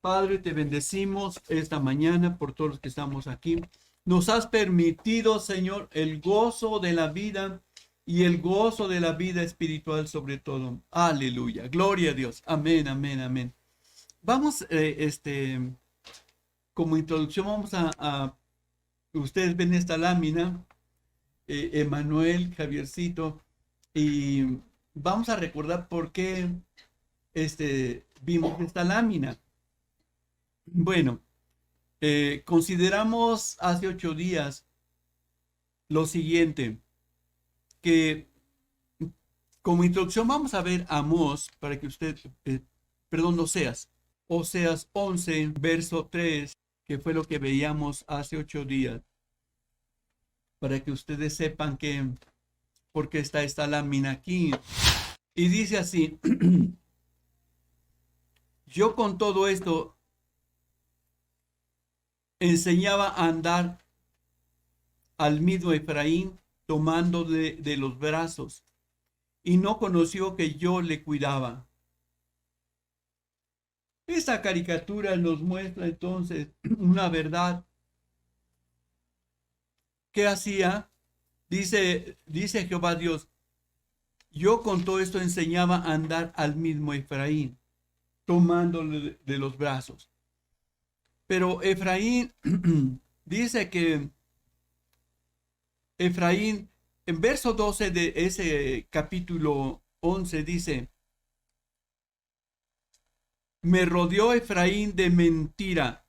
Padre, te bendecimos esta mañana por todos los que estamos aquí. Nos has permitido, Señor, el gozo de la vida y el gozo de la vida espiritual sobre todo. Aleluya. Gloria a Dios. Amén, amén, amén. Vamos, como introducción, ustedes ven esta lámina, Emanuel, Javiercito, y vamos a recordar por qué vimos esta lámina. Bueno, consideramos hace 8 días lo siguiente, que como introducción vamos a ver Amós, para que usted, perdón, Oseas 11, verso 3, que fue lo que veíamos hace 8 días, para que ustedes sepan por qué está esta lámina aquí. Y dice así, yo con todo esto enseñaba a andar al mismo Efraín tomándole de los brazos, y no conoció que yo le cuidaba. Esta caricatura nos muestra entonces una verdad. ¿Qué hacía? Dice Jehová Dios, yo con todo esto enseñaba a andar al mismo Efraín, tomándole de los brazos. Pero Efraín, dice que Efraín, en verso 12 de ese capítulo 11, dice, me rodeó Efraín de mentira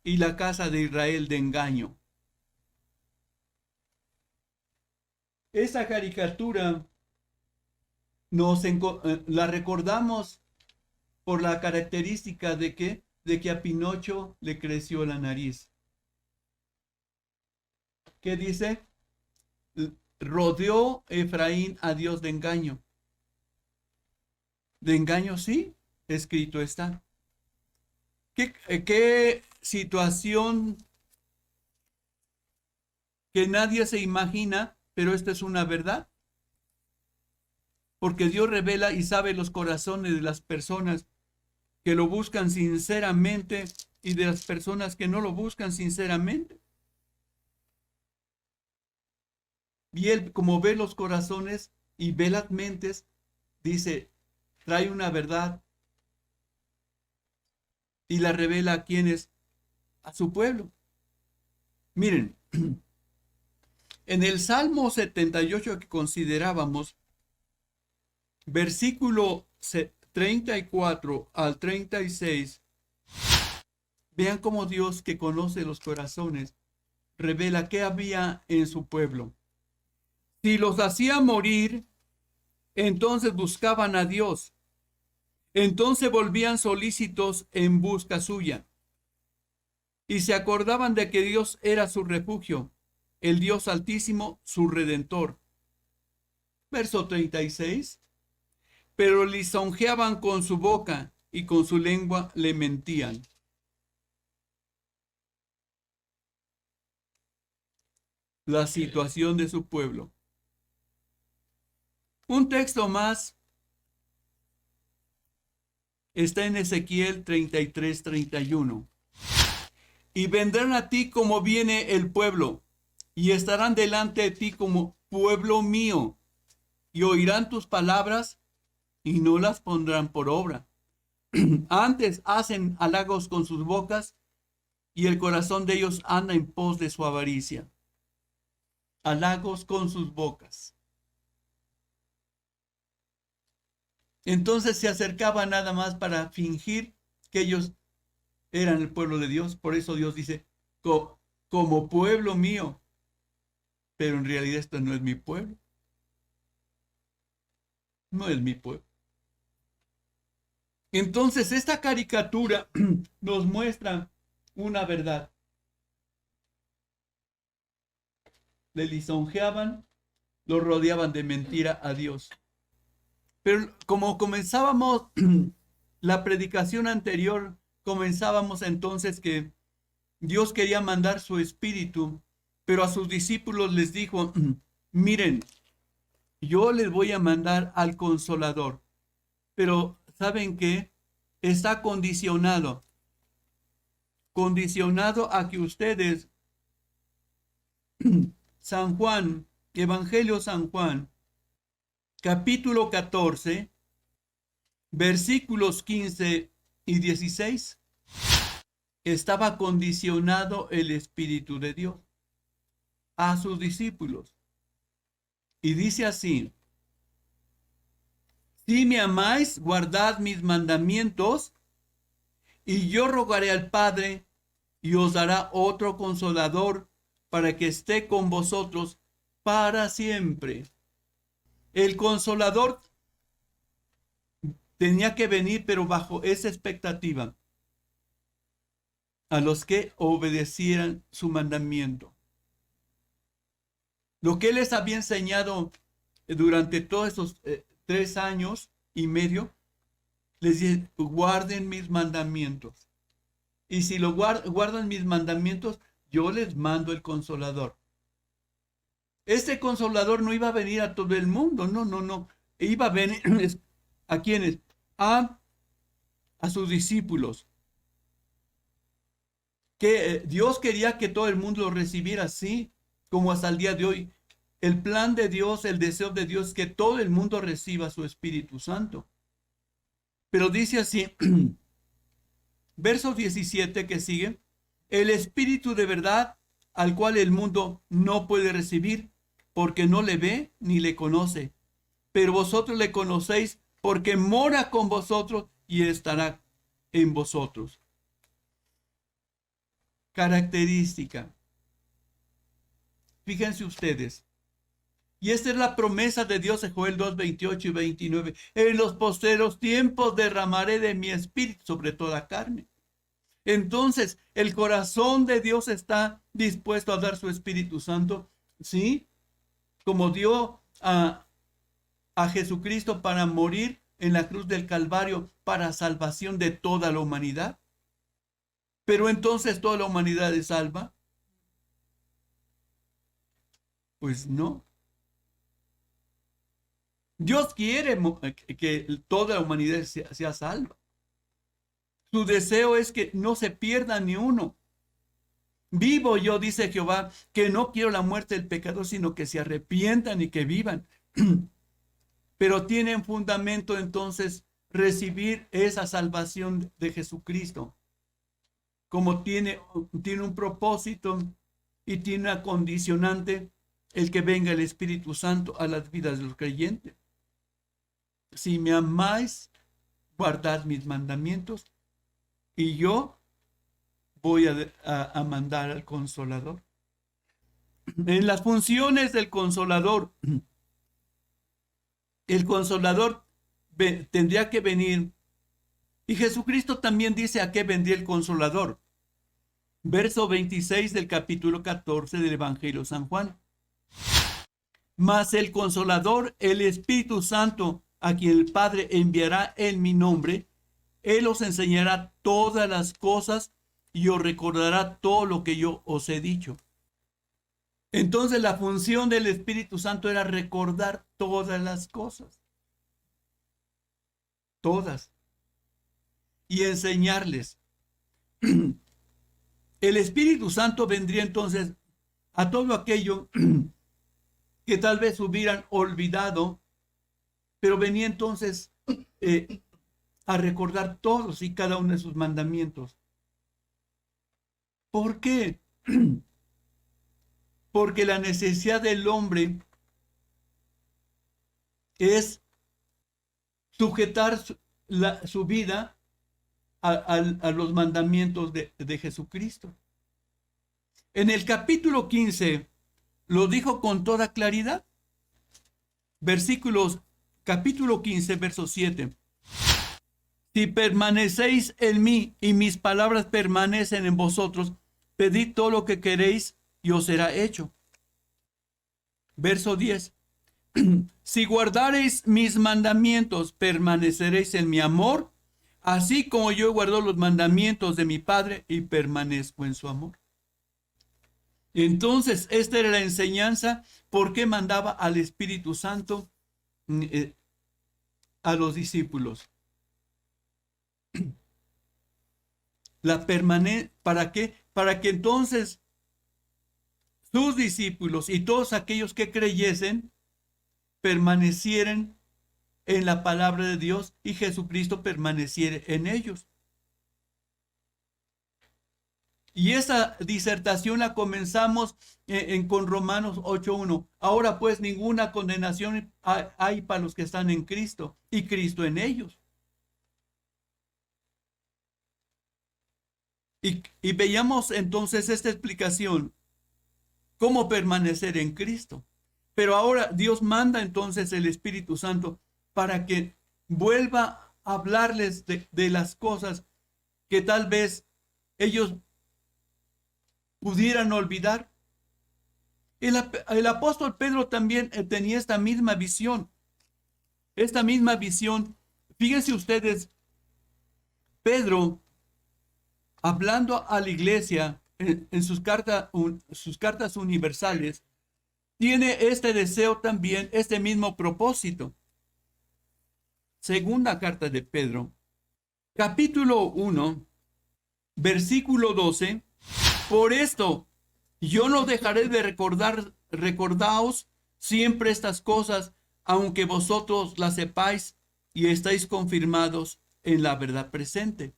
y la casa de Israel de engaño. Esa caricatura la recordamos por la característica de que a Pinocho le creció la nariz. ¿Qué dice? Rodeó Efraín a Dios de engaño. De engaño sí, escrito está. ¿Qué situación que nadie se imagina, pero esta es una verdad? Porque Dios revela y sabe los corazones de las personas que lo buscan sinceramente y de las personas que no lo buscan sinceramente. Y Él, como ve los corazones y ve las mentes, dice, trae una verdad y la revela a quienes, a su pueblo. Miren, en el Salmo 78 que considerábamos, versículo 34 al 36, vean cómo Dios, que conoce los corazones, revela qué había en su pueblo. Si los hacía morir, entonces buscaban a Dios. Entonces volvían solícitos en busca suya. Y se acordaban de que Dios era su refugio, el Dios Altísimo, su Redentor. Verso 36. Pero lisonjeaban con su boca y con su lengua le mentían. La situación de su pueblo. Un texto más está en Ezequiel 33-31. Y vendrán a ti como viene el pueblo, y estarán delante de ti como pueblo mío, y oirán tus palabras, y no las pondrán por obra. Antes hacen halagos con sus bocas, y el corazón de ellos anda en pos de su avaricia. Halagos con sus bocas. Entonces se acercaba nada más para fingir que ellos eran el pueblo de Dios. Por eso Dios dice, como pueblo mío. Pero en realidad esto no es mi pueblo. No es mi pueblo. Entonces esta caricatura nos muestra una verdad. Le lisonjeaban, lo rodeaban de mentira a Dios. Pero como comenzábamos la predicación anterior, comenzábamos entonces que Dios quería mandar su espíritu, pero a sus discípulos les dijo, miren, yo les voy a mandar al Consolador. Pero ¿saben qué? está condicionado a que ustedes, San Juan, Evangelio San Juan, capítulo 14, versículos 15 y 16, estaba condicionado el Espíritu de Dios a sus discípulos. Y dice así: si me amáis, guardad mis mandamientos, y yo rogaré al Padre, y os dará otro consolador, para que esté con vosotros para siempre. El consolador tenía que venir, pero bajo esa expectativa, a los que obedecieran su mandamiento. Lo que él les había enseñado durante todos esos 3 años y medio, les dice: guarden mis mandamientos. Y si lo guardan mis mandamientos, yo les mando el consolador. Este consolador no iba a venir a todo el mundo, no. Iba a venir ¿a quiénes? A sus discípulos. Que Dios quería que todo el mundo lo recibiera así, como hasta el día de hoy. El plan de Dios, el deseo de Dios es que todo el mundo reciba su Espíritu Santo. Pero dice así, verso 17 que sigue: el Espíritu de verdad, al cual el mundo no puede recibir, porque no le ve ni le conoce. Pero vosotros le conocéis, porque mora con vosotros y estará en vosotros. Característica. Fíjense ustedes. Y esta es la promesa de Dios en Joel 2, 28 y 29. En los postreros tiempos derramaré de mi espíritu sobre toda carne. Entonces, el corazón de Dios está dispuesto a dar su Espíritu Santo, ¿sí? Como dio a Jesucristo para morir en la cruz del Calvario para salvación de toda la humanidad. Pero entonces, ¿toda la humanidad es salva? Pues no. Dios quiere que toda la humanidad sea salva. Su deseo es que no se pierda ni uno. Vivo yo, dice Jehová, que no quiero la muerte del pecador, sino que se arrepientan y que vivan. Pero tienen fundamento entonces recibir esa salvación de Jesucristo. Como tiene un propósito y tiene una condicionante, el que venga el Espíritu Santo a las vidas de los creyentes. Si me amáis, guardad mis mandamientos, y yo voy a mandar al Consolador. En las funciones del Consolador, el Consolador tendría que venir, y Jesucristo también dice a qué vendría el Consolador. Verso 26 del capítulo 14 del Evangelio de San Juan. Mas el Consolador, el Espíritu Santo, a quien el Padre enviará en mi nombre, Él os enseñará todas las cosas y os recordará todo lo que yo os he dicho. Entonces la función del Espíritu Santo era recordar todas las cosas. Todas. Y enseñarles. El Espíritu Santo vendría entonces a todo aquello que tal vez hubieran olvidado, pero venía entonces a recordar todos y cada uno de sus mandamientos. ¿Por qué? Porque la necesidad del hombre es sujetar su vida a los mandamientos de Jesucristo. En el capítulo 15 lo dijo con toda claridad. Capítulo 15, verso 7. Si permanecéis en mí y mis palabras permanecen en vosotros, pedid todo lo que queréis y os será hecho. Verso 10. Si guardareis mis mandamientos, permaneceréis en mi amor, así como yo guardo los mandamientos de mi Padre y permanezco en su amor. Entonces, esta era la enseñanza por qué mandaba al Espíritu Santo a los discípulos. ¿Para qué? Para que entonces sus discípulos y todos aquellos que creyesen permanecieran en la palabra de Dios y Jesucristo permaneciera en ellos. Y esa disertación la comenzamos con Romanos 8:1. Ahora pues ninguna condenación hay para los que están en Cristo y Cristo en ellos. Y veíamos entonces esta explicación, cómo permanecer en Cristo. Pero ahora Dios manda entonces el Espíritu Santo para que vuelva a hablarles de las cosas que tal vez ellos pudieran olvidar. El apóstol Pedro también tenía esta misma visión. Esta misma visión. Fíjense ustedes, Pedro, hablando a la iglesia en sus cartas universales, tiene este deseo también, este mismo propósito. Segunda carta de Pedro, capítulo 1, versículo 12. Por esto, yo no dejaré de recordaos siempre estas cosas, aunque vosotros las sepáis y estáis confirmados en la verdad presente.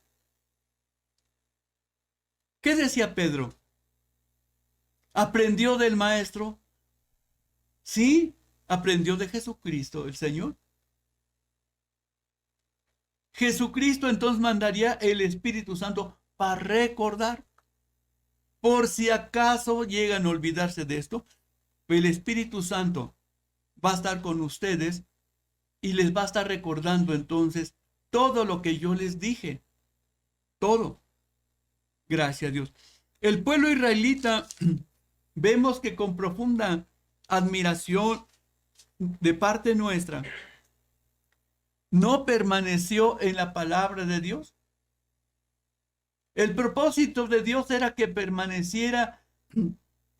¿Qué decía Pedro? ¿Aprendió del Maestro? Sí, aprendió de Jesucristo, el Señor. Jesucristo entonces mandaría el Espíritu Santo para recordar. Por si acaso llegan a olvidarse de esto, el Espíritu Santo va a estar con ustedes y les va a estar recordando entonces todo lo que yo les dije. Todo. Gracias a Dios. El pueblo israelita, vemos que con profunda admiración de parte nuestra, no permaneció en la palabra de Dios. El propósito de Dios era que permaneciera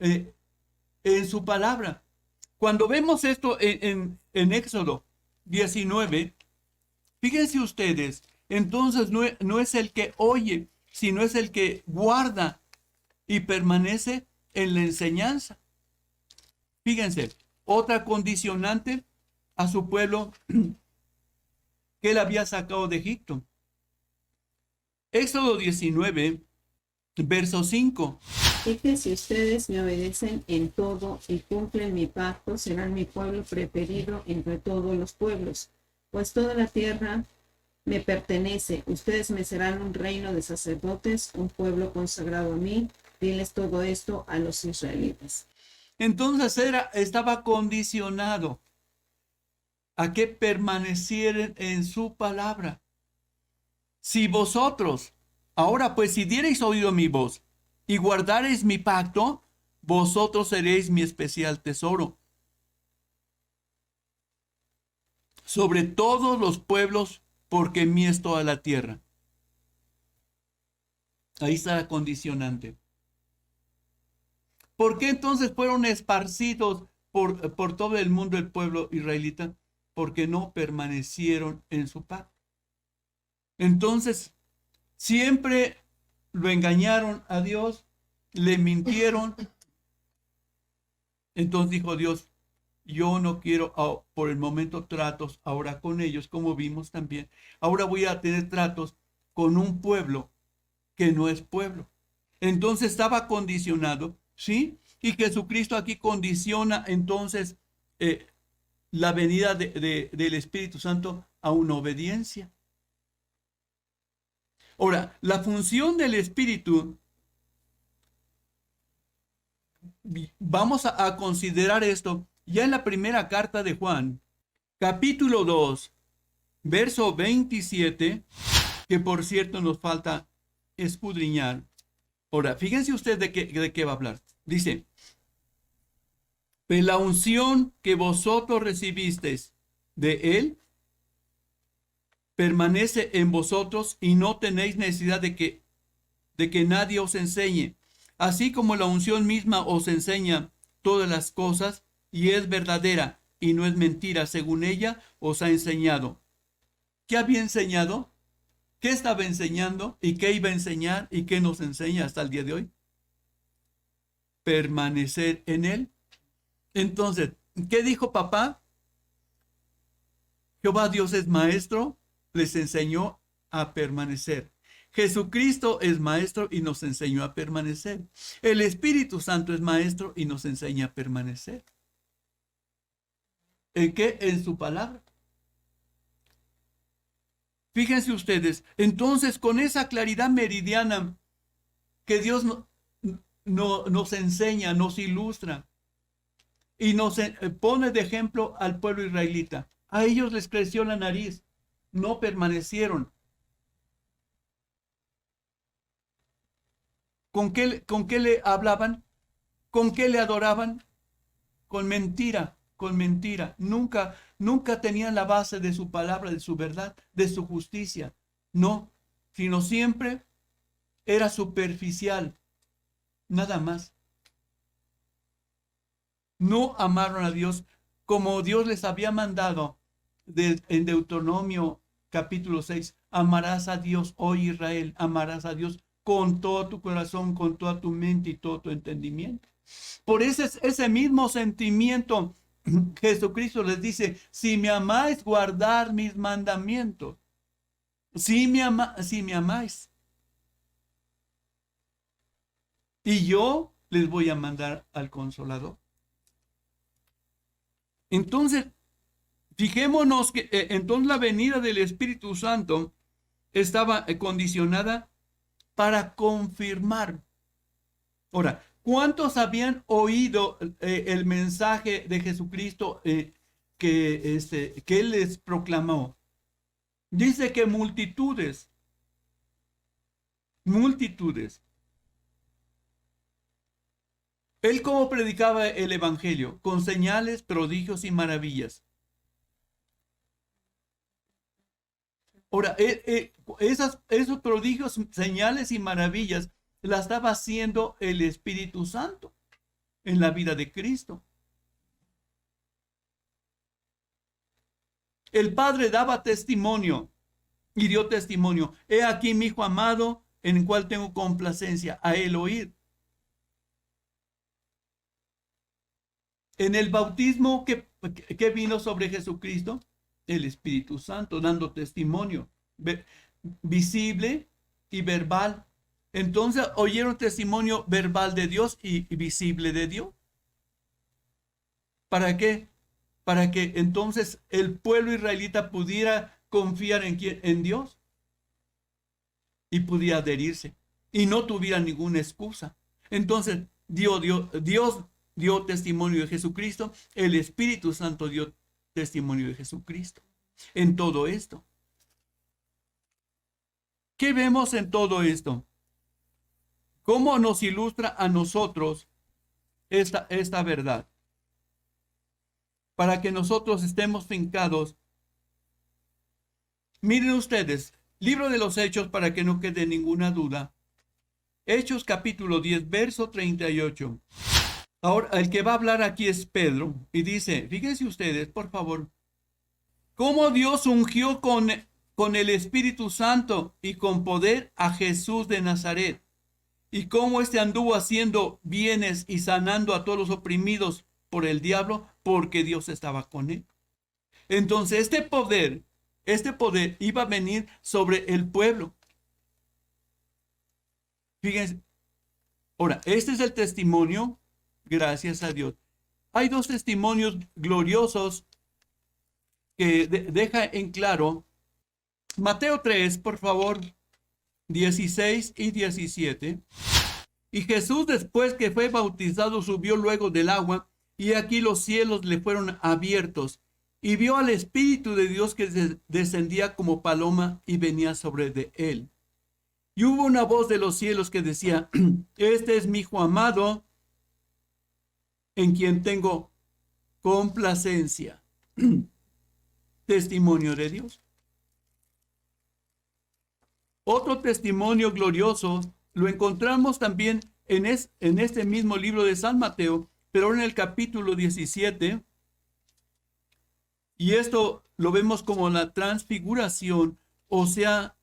en su palabra. Cuando vemos esto en Éxodo 19, fíjense ustedes, entonces no es el que oye, sino es el que guarda y permanece en la enseñanza. Fíjense, otra condicionante a su pueblo que él había sacado de Egipto. Éxodo 19, verso 5. Y que si ustedes me obedecen en todo y cumplen mi pacto, serán mi pueblo preferido entre todos los pueblos, pues toda la tierra me pertenece. Ustedes me serán un reino de sacerdotes, un pueblo consagrado a mí. Diles todo esto a los israelitas. Entonces estaba condicionado a que permanecieran en su palabra. Si vosotros, ahora pues, si diereis oído a mi voz y guardareis mi pacto, vosotros seréis mi especial tesoro sobre todos los pueblos, porque mía es toda la tierra. Ahí está la condicionante. ¿Por qué entonces fueron esparcidos por todo el mundo el pueblo israelita? Porque no permanecieron en su pacto. Entonces, siempre lo engañaron a Dios, le mintieron. Entonces dijo Dios, yo no quiero por el momento tratos ahora con ellos, como vimos también. Ahora voy a tener tratos con un pueblo que no es pueblo. Entonces estaba condicionado, ¿sí? Y Jesucristo aquí condiciona entonces la venida del Espíritu Santo a una obediencia. Ahora, la función del Espíritu, vamos a considerar esto ya en la primera carta de Juan, capítulo 2, verso 27, que por cierto nos falta escudriñar. Ahora, fíjense ustedes de qué va a hablar. Dice, pues la unción que vosotros recibisteis de él permanece en vosotros y no tenéis necesidad de que nadie os enseñe. Así como la unción misma os enseña todas las cosas y es verdadera y no es mentira, según ella os ha enseñado. ¿Qué había enseñado? ¿Qué estaba enseñando y qué iba a enseñar y qué nos enseña hasta el día de hoy? Permanecer en Él. Entonces, ¿qué dijo papá? Jehová Dios es maestro, les enseñó a permanecer. Jesucristo es maestro y nos enseñó a permanecer. El Espíritu Santo es maestro y nos enseña a permanecer. ¿En qué? En su palabra. Fíjense ustedes, entonces con esa claridad meridiana que Dios nos enseña, nos ilustra y nos pone de ejemplo al pueblo israelita. A ellos les creció la nariz, no permanecieron. ¿Con qué le hablaban? ¿Con qué le adoraban? Con mentira, con mentira. Nunca tenían la base de su palabra, de su verdad, de su justicia. No, sino siempre era superficial, nada más. No amaron a Dios como Dios les había mandado en Deuteronomio capítulo 6. Amarás a Dios, oh Israel, amarás a Dios con todo tu corazón, con toda tu mente y todo tu entendimiento. Por ese mismo sentimiento, Jesucristo les dice, si me amáis, guardad mis mandamientos. Si me amáis. Y yo les voy a mandar al Consolador. Entonces, fijémonos que entonces la venida del Espíritu Santo estaba condicionada para confirmar. Ahora, ¿cuántos habían oído el mensaje de Jesucristo que Él les proclamó? Dice que multitudes. Él cómo predicaba el evangelio, con señales, prodigios y maravillas. Ahora, esos prodigios, señales y maravillas las estaba haciendo el Espíritu Santo en la vida de Cristo. El Padre daba testimonio y dio testimonio. He aquí mi Hijo amado, en el cual tengo complacencia, a él oír. En el bautismo que vino sobre Jesucristo, el Espíritu Santo dando testimonio visible y verbal. Entonces oyeron testimonio verbal de Dios y visible de Dios. ¿Para qué? Para que entonces el pueblo israelita pudiera confiar en Dios y pudiera adherirse y no tuviera ninguna excusa. Entonces Dios dio testimonio de Jesucristo, el Espíritu Santo dio testimonio de Jesucristo en todo esto. ¿Qué vemos en todo esto? ¿Cómo nos ilustra a nosotros esta verdad? Para que nosotros estemos fincados. Miren ustedes, libro de los Hechos, para que no quede ninguna duda. Hechos capítulo 10, verso 38. Ahora, el que va a hablar aquí es Pedro, y dice, fíjense ustedes, por favor, cómo Dios ungió con el Espíritu Santo y con poder a Jesús de Nazaret, y cómo éste anduvo haciendo bienes y sanando a todos los oprimidos por el diablo, porque Dios estaba con él. Entonces, este poder iba a venir sobre el pueblo. Fíjense, ahora, este es el testimonio. Gracias a Dios. Hay dos testimonios gloriosos que deja en claro. Mateo 3, por favor, 16 y 17. Y Jesús, después que fue bautizado, subió luego del agua, y aquí los cielos le fueron abiertos, y vio al Espíritu de Dios que descendía como paloma y venía sobre de él. Y hubo una voz de los cielos que decía, este es mi Hijo amado, en quien tengo complacencia. Testimonio de Dios. Otro testimonio glorioso lo encontramos también en este mismo libro de San Mateo, pero en el capítulo 17. Y esto lo vemos como la transfiguración, o sea,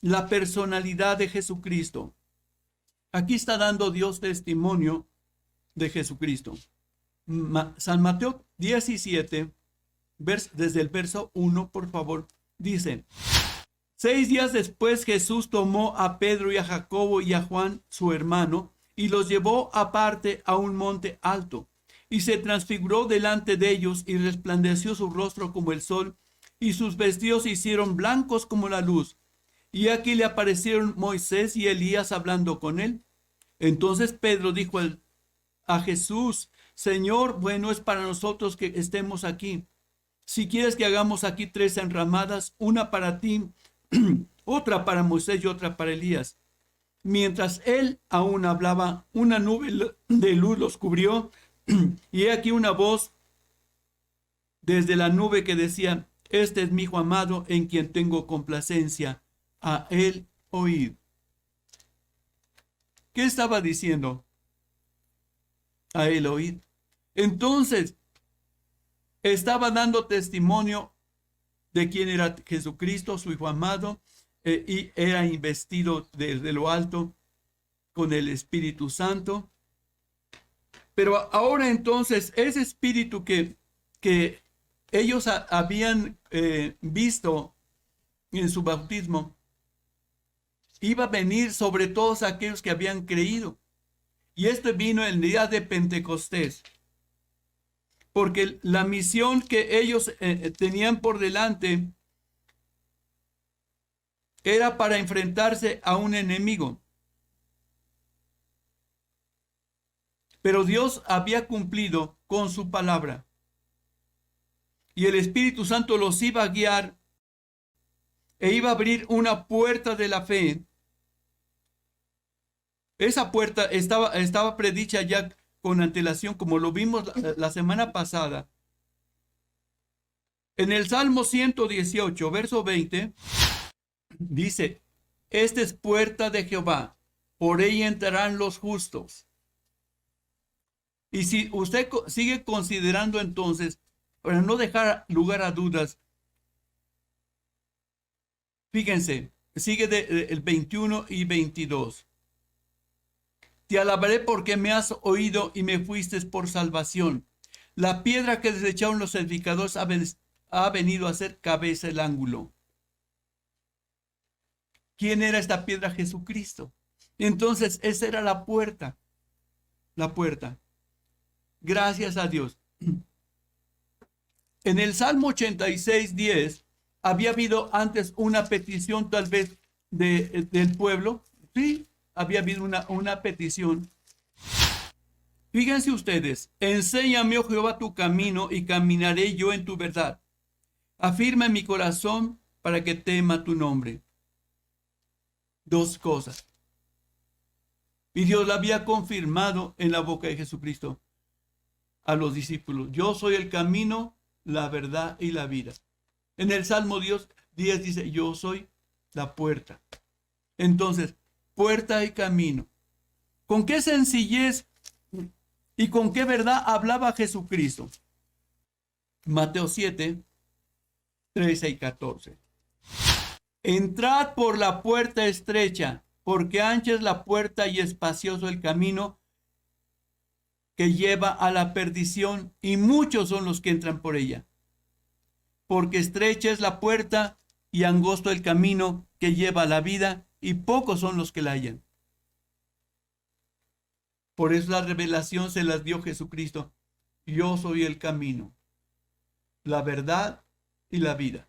la personalidad de Jesucristo. Aquí está dando Dios testimonio de Jesucristo. San Mateo 17, desde el verso 1, por favor, dice: 6 días después Jesús tomó a Pedro y a Jacobo y a Juan, su hermano, y los llevó aparte a un monte alto, y se transfiguró delante de ellos, y resplandeció su rostro como el sol, y sus vestidos se hicieron blancos como la luz. Y aquí le aparecieron Moisés y Elías hablando con él. Entonces Pedro dijo a Jesús: Señor, bueno es para nosotros que estemos aquí. Si quieres que hagamos aquí 3 enramadas, una para ti, otra para Moisés y otra para Elías. Mientras él aún hablaba, una nube de luz los cubrió, y he aquí una voz desde la nube que decía: Este es mi hijo amado, en quien tengo complacencia, a él oíd. ¿Qué estaba diciendo? A él oíd. Entonces, estaba dando testimonio de quién era Jesucristo, su hijo amado, y era investido desde lo alto con el Espíritu Santo. Pero ahora entonces, ese espíritu que ellos habían visto en su bautismo, iba a venir sobre todos aquellos que habían creído. Y esto vino el día de Pentecostés, porque la misión que ellos tenían por delante era para enfrentarse a un enemigo. Pero Dios había cumplido con su palabra, y el Espíritu Santo los iba a guiar e iba a abrir una puerta de la fe. Esa puerta estaba predicha ya con antelación, como lo vimos la semana pasada. En el Salmo 118, verso 20, dice: Esta es puerta de Jehová, por ella entrarán los justos. Y si usted sigue considerando entonces, para no dejar lugar a dudas, fíjense, sigue el 21 y 22. Te alabaré porque me has oído y me fuiste por salvación. La piedra que desecharon los edificadores ha venido a ser cabeza el ángulo. ¿Quién era esta piedra? Jesucristo. Entonces, esa era la puerta. La puerta. Gracias a Dios. En el Salmo 86, 10, había habido antes una petición tal vez del pueblo. Sí, había habido una petición. Fíjense ustedes: enséñame, oh Jehová, tu camino, y caminaré yo en tu verdad. Afirma en mi corazón para que tema tu nombre. Dos cosas. Y Dios la había confirmado en la boca de Jesucristo a los discípulos: yo soy el camino, la verdad y la vida. En el Salmo 10 dice: yo soy la puerta. Entonces, puerta y camino. ¿Con qué sencillez y con qué verdad hablaba Jesucristo? Mateo 7, 13 y 14. Entrad por la puerta estrecha, porque ancha es la puerta y espacioso el camino que lleva a la perdición, y muchos son los que entran por ella. Porque estrecha es la puerta y angosto el camino que lleva a la vida, y pocos son los que la hallan. Por eso la revelación se las dio Jesucristo: yo soy el camino, la verdad y la vida.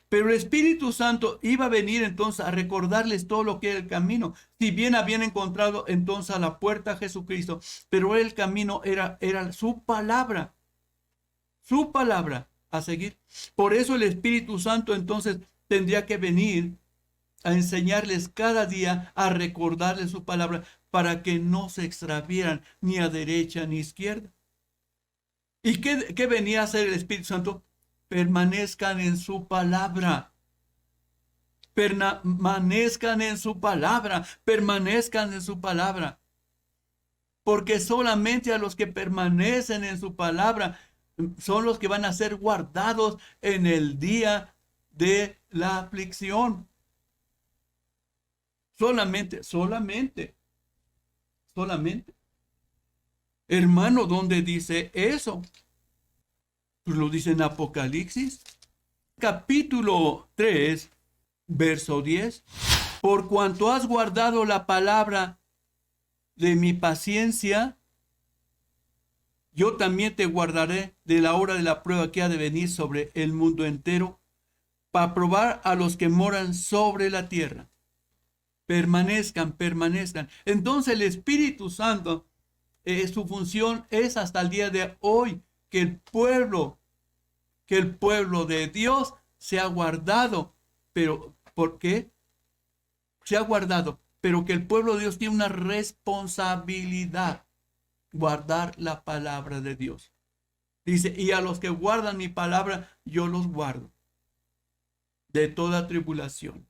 Pero el Espíritu Santo iba a venir entonces a recordarles todo lo que era el camino. Si bien habían encontrado entonces a la puerta a Jesucristo, pero el camino era su palabra a seguir. Por eso el Espíritu Santo entonces tendría que venir a enseñarles cada día, a recordarles su palabra, para que no se extravieran ni a derecha ni a izquierda. ¿Y qué venía a hacer el Espíritu Santo? Permanezcan en su palabra. Permanezcan en su palabra. Permanezcan en su palabra. Porque solamente a los que permanecen en su palabra son los que van a ser guardados en el día de la aflicción. Solamente. Hermano, ¿dónde dice eso? Pues lo dice en Apocalipsis, capítulo 3, verso 10. Por cuanto has guardado la palabra de mi paciencia, yo también te guardaré de la hora de la prueba que ha de venir sobre el mundo entero, para probar a los que moran sobre la tierra. Permanezcan. Entonces el Espíritu Santo, su función es hasta el día de hoy que el pueblo de Dios se ha guardado. Pero, ¿por qué? Se ha guardado, pero que el pueblo de Dios tiene una responsabilidad: guardar la palabra de Dios. Dice, y a los que guardan mi palabra, yo los guardo de toda tribulación.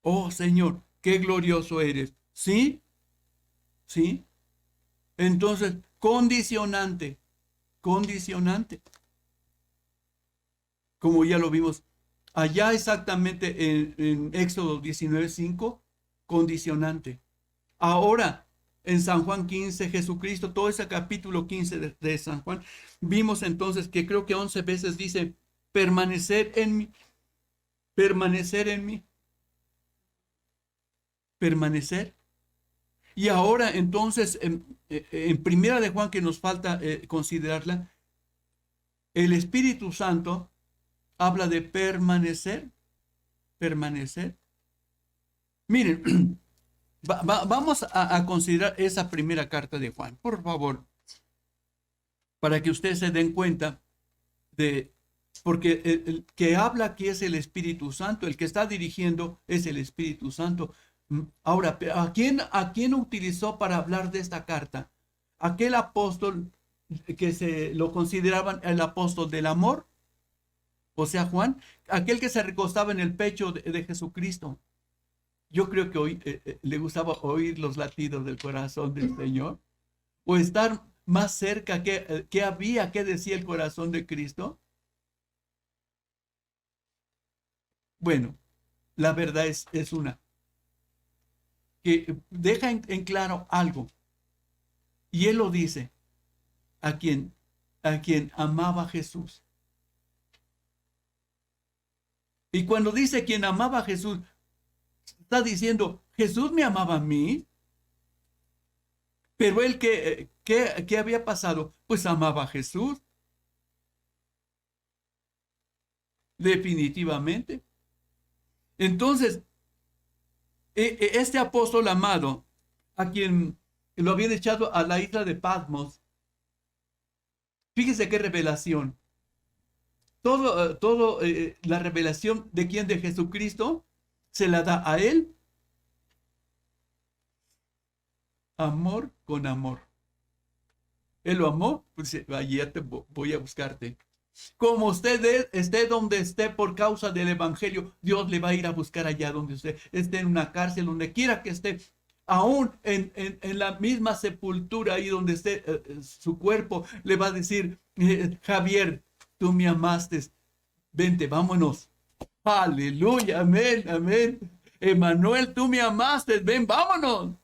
Oh Señor, qué glorioso eres. ¿Sí? ¿Sí? Entonces, condicionante. Como ya lo vimos allá exactamente en Éxodo 19:5, condicionante. Ahora, en San Juan 15, Jesucristo, todo ese capítulo 15 de San Juan, vimos entonces que creo que 11 veces dice, permanecer en mí, permanecer. Y ahora entonces, en Primera de Juan, que nos falta considerarla, el Espíritu Santo habla de permanecer. Miren, vamos a considerar esa primera carta de Juan, por favor, para que ustedes se den cuenta de, porque el que habla aquí es el Espíritu Santo, el que está dirigiendo es el Espíritu Santo. Ahora, ¿a quién utilizó para hablar de esta carta? Aquel apóstol que se lo consideraban el apóstol del amor, o sea, Juan, aquel que se recostaba en el pecho de Jesucristo. Yo creo que hoy le gustaba oír los latidos del corazón del Señor, o estar más cerca que decía el corazón de Cristo. Bueno, la verdad es una que deja en claro algo, y él lo dice a quien amaba a Jesús. Y cuando dice quien amaba a Jesús, está diciendo, Jesús me amaba a mí, pero él ¿qué había pasado? Pues amaba a Jesús. Definitivamente. Entonces, este apóstol amado, a quien lo habían echado a la isla de Patmos, fíjese qué revelación. Todo la revelación de quién, de Jesucristo, se la da a él. Amor con amor. Él lo amó, pues allí voy a buscarte. Como usted esté donde esté por causa del evangelio, Dios le va a ir a buscar allá donde usted esté, en una cárcel, donde quiera que esté, aún en la misma sepultura, ahí donde esté su cuerpo, le va a decir, Javier, tú me amaste, vente, vámonos. Aleluya, amén. Emanuel, tú me amaste, ven, vámonos.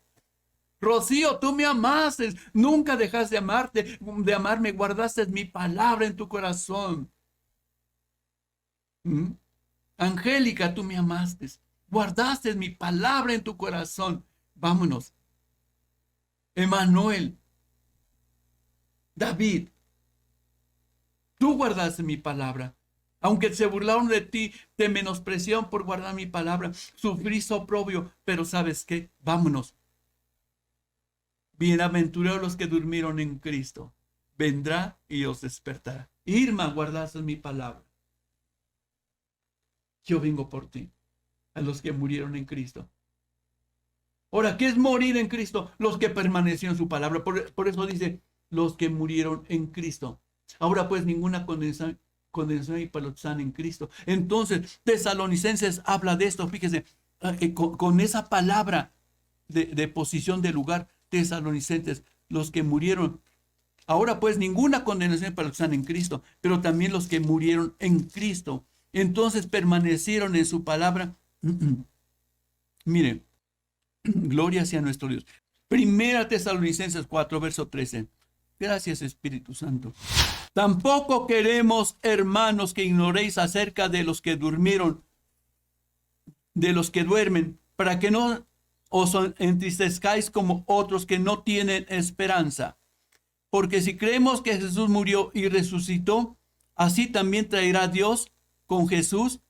Rocío, tú me amaste, nunca dejaste de amarme, guardaste mi palabra en tu corazón. Angélica, tú me amaste, guardaste mi palabra en tu corazón. Vámonos. Emanuel, David, tú guardaste mi palabra. Aunque se burlaron de ti, te menospreciaron por guardar mi palabra, sufrí oprobio, pero ¿sabes qué? Vámonos. Bienaventurados los que durmieron en Cristo, vendrá y os despertará. Irma, guardaste mi palabra. Yo vengo por ti, a los que murieron en Cristo. Ahora, ¿qué es morir en Cristo? Los que permanecieron en su palabra. Por eso dice, los que murieron en Cristo. Ahora pues ninguna condenación y para los que están en Cristo. Entonces, Tesalonicenses habla de esto, fíjese, con esa palabra de posición de lugar. Tesalonicenses, los que murieron Ahora pues ninguna condenación para los que están en Cristo, pero también los que murieron en Cristo. Entonces permanecieron en su palabra. Miren, gloria sea nuestro Dios. Primera Tesalonicenses 4, verso 13. Gracias, Espíritu Santo. Tampoco queremos, hermanos, que ignoréis acerca de los que durmieron, de los que duermen, para que no os entristezcáis como otros que no tienen esperanza. Porque si creemos que Jesús murió y resucitó, así también traerá Dios con Jesús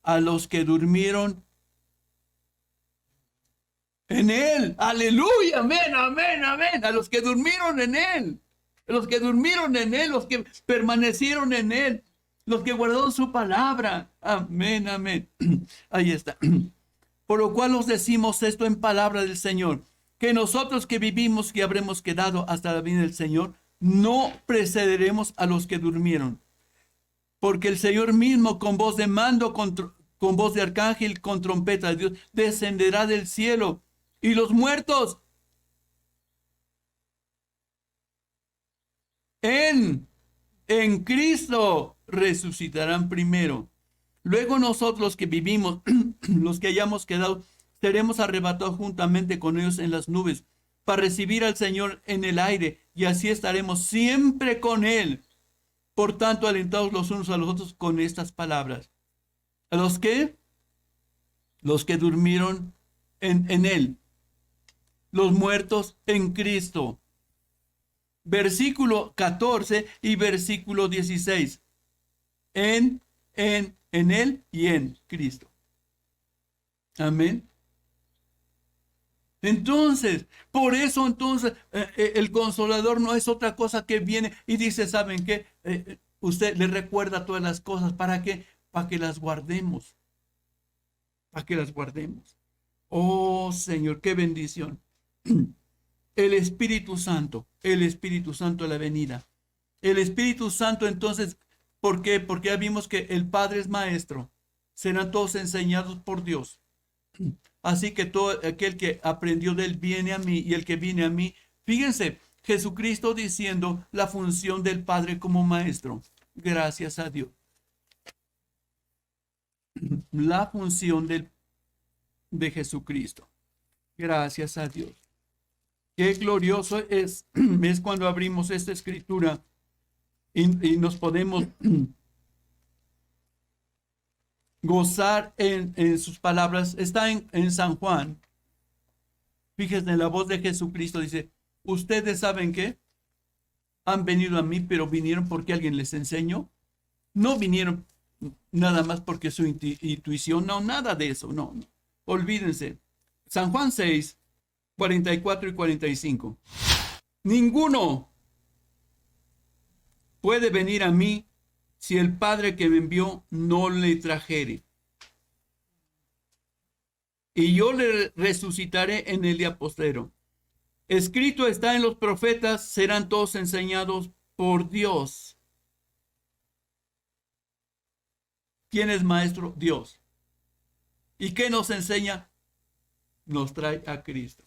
a los que durmieron en él. Aleluya, amén, amén, amén. A los que durmieron en él. Los que durmieron en él, los que permanecieron en él, los que guardaron su palabra. Amén, amén. Ahí está. Por lo cual os decimos esto en palabra del Señor, que nosotros que vivimos y habremos quedado hasta la venida del Señor, no precederemos a los que durmieron. Porque el Señor mismo con voz de mando, con voz de arcángel, con trompeta de Dios, descenderá del cielo. Y los muertos en Cristo resucitarán primero. Luego nosotros que vivimos, los que hayamos quedado, seremos arrebatados juntamente con ellos en las nubes para recibir al Señor en el aire, y así estaremos siempre con Él. Por tanto, alentados los unos a los otros con estas palabras. ¿A los que? Los que durmieron en Él. Los muertos en Cristo. Versículo 14 y versículo 16. En Él y en Cristo. Amén. Entonces, por eso entonces el Consolador no es otra cosa que viene y dice, ¿saben qué? Usted le recuerda todas las cosas. ¿Para qué? Para que las guardemos. Para que las guardemos. Oh Señor, qué bendición. El Espíritu Santo de la venida. El Espíritu Santo entonces, ¿por qué? Porque ya vimos que el Padre es maestro. Serán todos enseñados por Dios. Así que todo aquel que aprendió de él viene a mí, y el que viene a mí. Fíjense, Jesucristo diciendo la función del Padre como maestro. Gracias a Dios. La función de Jesucristo. Gracias a Dios. Qué glorioso es cuando abrimos esta escritura y nos podemos gozar en sus palabras. Está en San Juan. Fíjense, en la voz de Jesucristo dice, ustedes saben que han venido a mí, pero vinieron porque alguien les enseñó. No vinieron nada más porque su intuición, no, nada de eso, no. Olvídense. San Juan 6, 44 y 45. Ninguno puede venir a mí si el Padre que me envió no le trajere. Y yo le resucitaré en el día postrero. Escrito está en los profetas, serán todos enseñados por Dios. ¿Quién es maestro? Dios. ¿Y qué nos enseña? Nos trae a Cristo.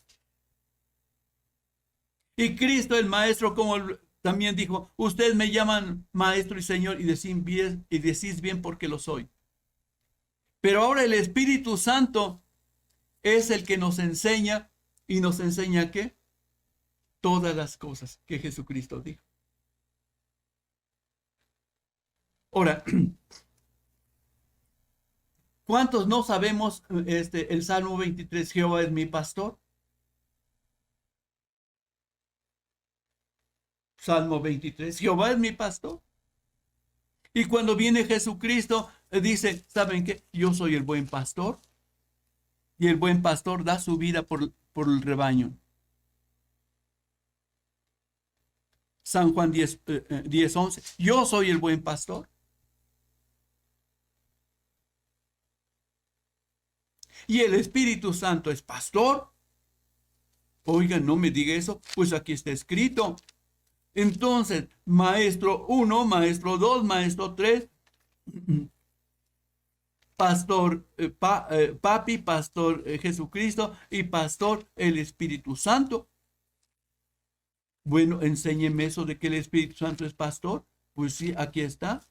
Y Cristo el maestro, como también dijo, ustedes me llaman maestro y señor y decís bien porque lo soy. Pero ahora el Espíritu Santo es el que nos enseña, y nos enseña ¿qué? Todas las cosas que Jesucristo dijo. Ahora, ¿cuántos no sabemos el Salmo 23, Jehová es mi pastor? Salmo 23, Jehová es mi pastor. Y cuando viene Jesucristo, dice, ¿saben qué? Yo soy el buen pastor. Y el buen pastor da su vida por el rebaño. San Juan 10, 11. Yo soy el buen pastor. Y el Espíritu Santo es pastor. Oigan, no me diga eso, pues aquí está escrito. Entonces, maestro 1, maestro 2, maestro 3, pastor papi, pastor Jesucristo y pastor el Espíritu Santo. Bueno, enséñeme eso de que el Espíritu Santo es pastor. Pues sí, aquí está.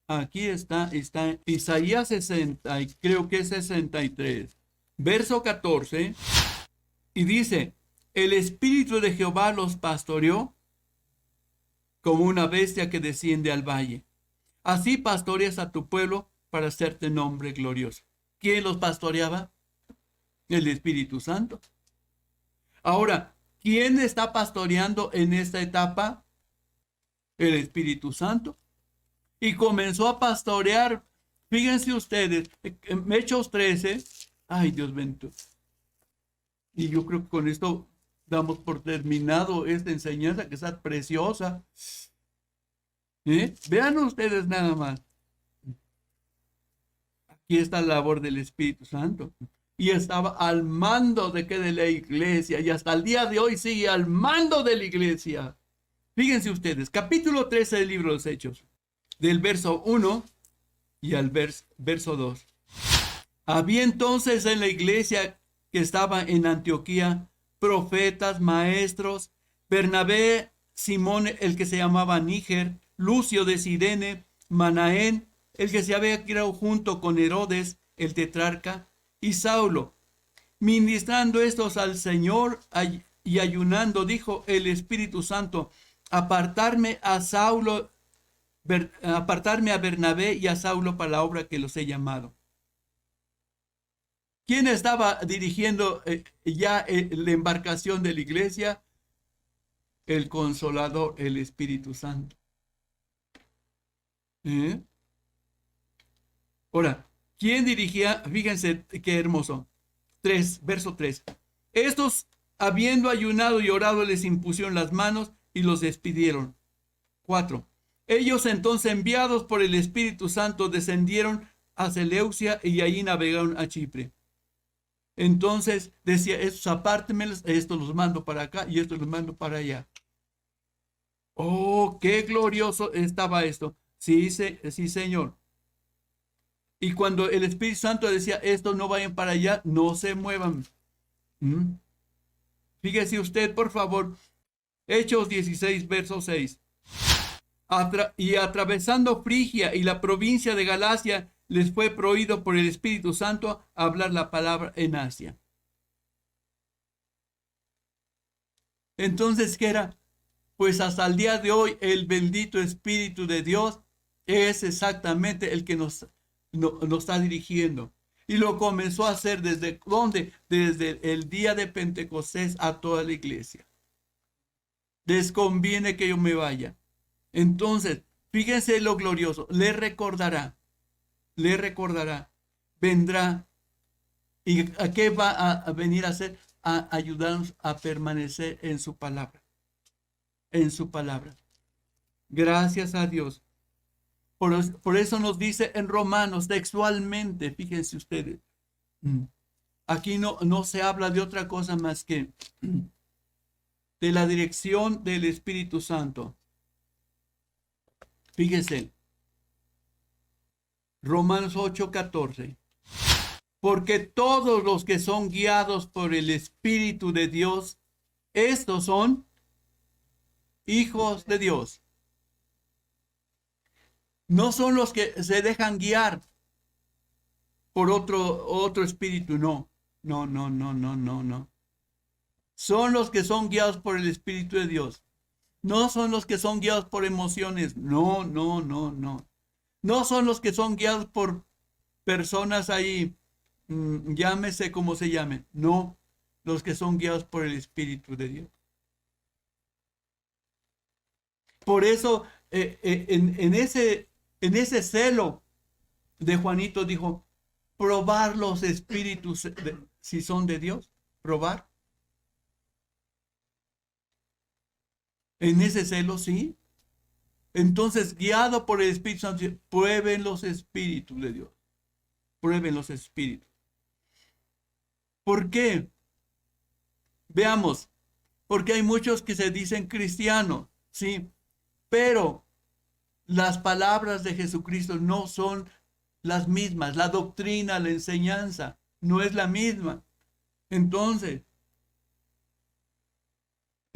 Aquí está en Isaías 60, y creo que es 63, verso 14, y dice, el Espíritu de Jehová los pastoreó como una bestia que desciende al valle. Así pastoreas a tu pueblo para hacerte nombre glorioso. ¿Quién los pastoreaba? El Espíritu Santo. Ahora, ¿quién está pastoreando en esta etapa? El Espíritu Santo. Y comenzó a pastorear. Fíjense ustedes, en Hechos 13, ay Dios bendito. Y yo creo que con esto damos por terminado esta enseñanza que está preciosa. Vean ustedes nada más. Aquí está la labor del Espíritu Santo. Y estaba al mando de que de la iglesia. Y hasta el día de hoy sigue al mando de la iglesia. Fíjense ustedes, capítulo 13 del libro de los Hechos. Del verso 1 y al verso 2. Había entonces en la iglesia que estaba en Antioquía profetas, maestros, Bernabé, Simón, el que se llamaba Níger, Lucio de Cirene, Manaén, el que se había criado junto con Herodes, el tetrarca, y Saulo. Ministrando estos al Señor y ayunando, dijo el Espíritu Santo, apartarme a Bernabé y a Saulo para la obra que los he llamado. ¿Quién estaba dirigiendo ya la embarcación de la iglesia? El Consolador, el Espíritu Santo. Ahora, ¿quién dirigía? Fíjense qué hermoso. Verso 3. Estos, habiendo ayunado y orado, les impusieron las manos y los despidieron. 4. Ellos entonces, enviados por el Espíritu Santo, descendieron a Seleucia y allí navegaron a Chipre. Entonces decía, estos apártenmelos, estos los mando para acá y estos los mando para allá. Oh, qué glorioso estaba esto. Sí, sí, Señor. Y cuando el Espíritu Santo decía, estos no vayan para allá, no se muevan. Fíjese usted, por favor, Hechos 16, verso 6. Y atravesando Frigia y la provincia de Galacia, les fue prohibido por el Espíritu Santo hablar la palabra en Asia. Entonces, ¿qué era? Pues hasta el día de hoy, el bendito Espíritu de Dios es exactamente el que nos está dirigiendo. Y lo comenzó a hacer ¿desde dónde? Desde el día de Pentecostés a toda la iglesia. Les conviene que yo me vaya. Entonces, fíjense lo glorioso. Le recordará, vendrá. ¿Y a qué va a venir a hacer? A ayudarnos a permanecer en su palabra. En su palabra. Gracias a Dios. Por eso nos dice en Romanos textualmente, fíjense ustedes, aquí no se habla de otra cosa más que de la dirección del Espíritu Santo. Fíjense, Romanos 8:14. Porque todos los que son guiados por el Espíritu de Dios, estos son hijos de Dios. No son los que se dejan guiar por otro espíritu, no. No. Son los que son guiados por el Espíritu de Dios. No son los que son guiados por emociones. No. No son los que son guiados por personas ahí, llámese como se llamen. No, los que son guiados por el Espíritu de Dios. Por eso, en ese celo de Juanito dijo, probar los espíritus si son de Dios, probar. En ese celo, sí. Entonces, guiado por el Espíritu Santo, prueben los espíritus de Dios. Prueben los espíritus. ¿Por qué? Veamos. Porque hay muchos que se dicen cristianos, sí, pero las palabras de Jesucristo no son las mismas. La doctrina, la enseñanza, no es la misma. Entonces,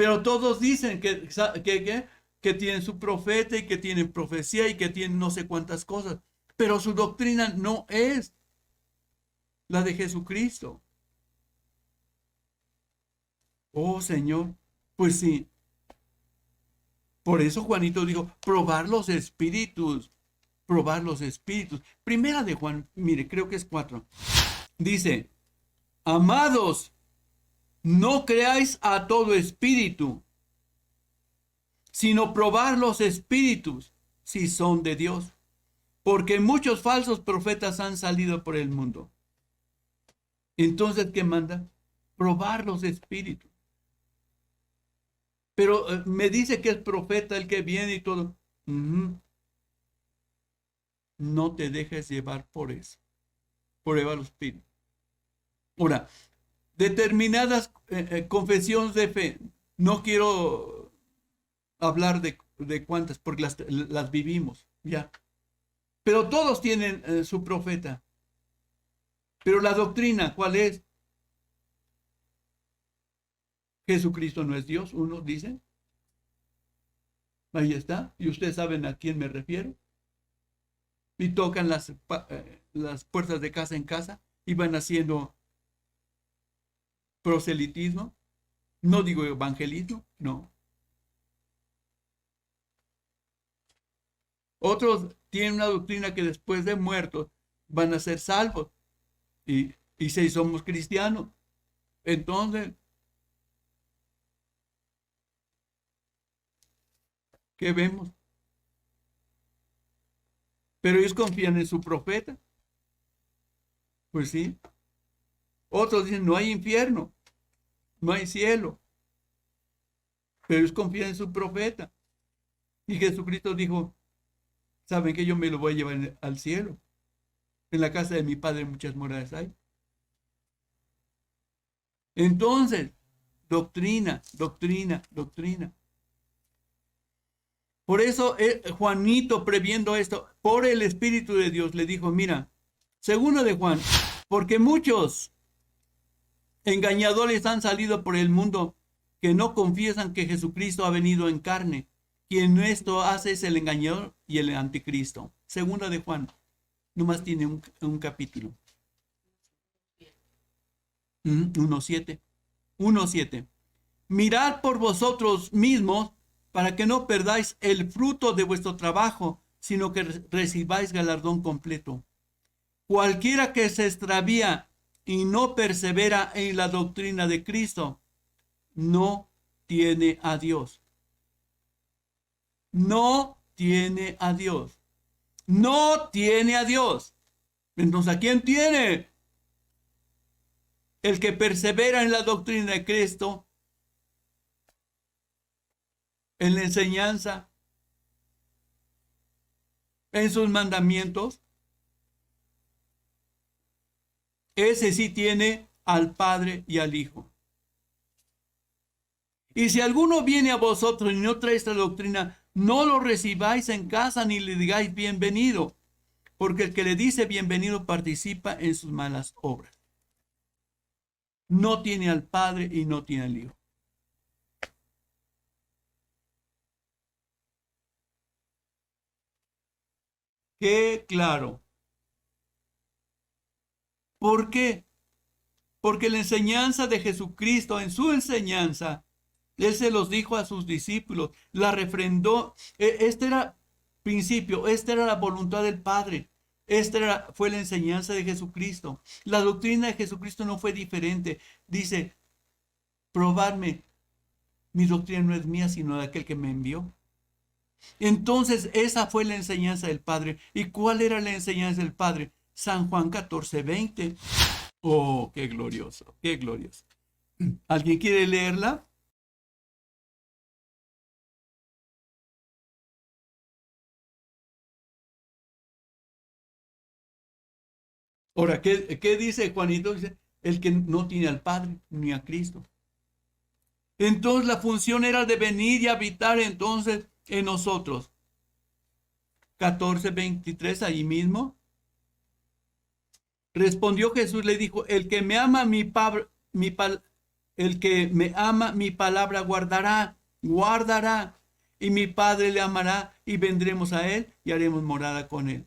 Pero todos dicen que tienen su profeta y que tienen profecía y que tienen no sé cuántas cosas. Pero su doctrina no es la de Jesucristo. Oh, Señor, pues sí. Por eso Juanito dijo, probar los espíritus. Probar los espíritus. Primera de Juan, mire, creo que es 4. Dice, amados, no creáis a todo espíritu, sino probar los espíritus, si son de Dios. Porque muchos falsos profetas han salido por el mundo. Entonces, ¿qué manda? Probar los espíritus. Pero me dice que es profeta el que viene y todo. No te dejes llevar por eso. Prueba los espíritus. Ahora, determinadas confesiones de fe. No quiero hablar de cuántas, porque las vivimos, ya. Pero todos tienen su profeta. Pero la doctrina, ¿cuál es? Jesucristo no es Dios, unos dicen. Ahí está. Y ustedes saben a quién me refiero. Y tocan las puertas de casa en casa y van haciendo proselitismo. No digo evangelismo, no. Otros tienen una doctrina que después de muertos van a ser salvos. Y si somos cristianos, entonces, ¿qué vemos? Pero ellos confían en su profeta. Pues sí. Otros dicen, no hay infierno, no hay cielo. Pero ellos confían en su profeta. Y Jesucristo dijo, saben que yo me lo voy a llevar al cielo. En la casa de mi padre muchas moradas hay. Entonces, doctrina. Por eso Juanito, previendo esto, por el Espíritu de Dios, le dijo, mira, segundo de Juan, porque muchos engañadores han salido por el mundo que no confiesan que Jesucristo ha venido en carne. Quien esto hace es el engañador y el anticristo. Segunda de Juan, nomás tiene un capítulo. 1:7. 1:7. Mirad por vosotros mismos para que no perdáis el fruto de vuestro trabajo, sino que recibáis galardón completo. Cualquiera que se extravía y no persevera en la doctrina de Cristo, no tiene a Dios. No tiene a Dios. No tiene a Dios. Entonces, ¿a quién tiene? El que persevera en la doctrina de Cristo, en la enseñanza, en sus mandamientos, ese sí tiene al Padre y al Hijo. Y si alguno viene a vosotros y no trae esta doctrina, no lo recibáis en casa ni le digáis bienvenido, porque el que le dice bienvenido participa en sus malas obras. No tiene al Padre y no tiene al Hijo. Qué claro. ¿Por qué? Porque la enseñanza de Jesucristo, en su enseñanza, Él se los dijo a sus discípulos, la refrendó. Este era principio, esta era la voluntad del Padre. Fue la enseñanza de Jesucristo. La doctrina de Jesucristo no fue diferente. Dice, probadme, mi doctrina no es mía, sino de aquel que me envió. Entonces, esa fue la enseñanza del Padre. ¿Y cuál era la enseñanza del Padre? San Juan 14:20. Oh, qué glorioso, qué glorioso. ¿Alguien quiere leerla? Ahora, ¿qué dice Juanito? Dice, el que no tiene al Padre ni a Cristo. Entonces la función era de venir y habitar entonces en nosotros. 14:23, ahí mismo. Respondió Jesús, le dijo, el que me ama el que me ama, mi palabra guardará, y mi Padre le amará, y vendremos a él y haremos morada con él.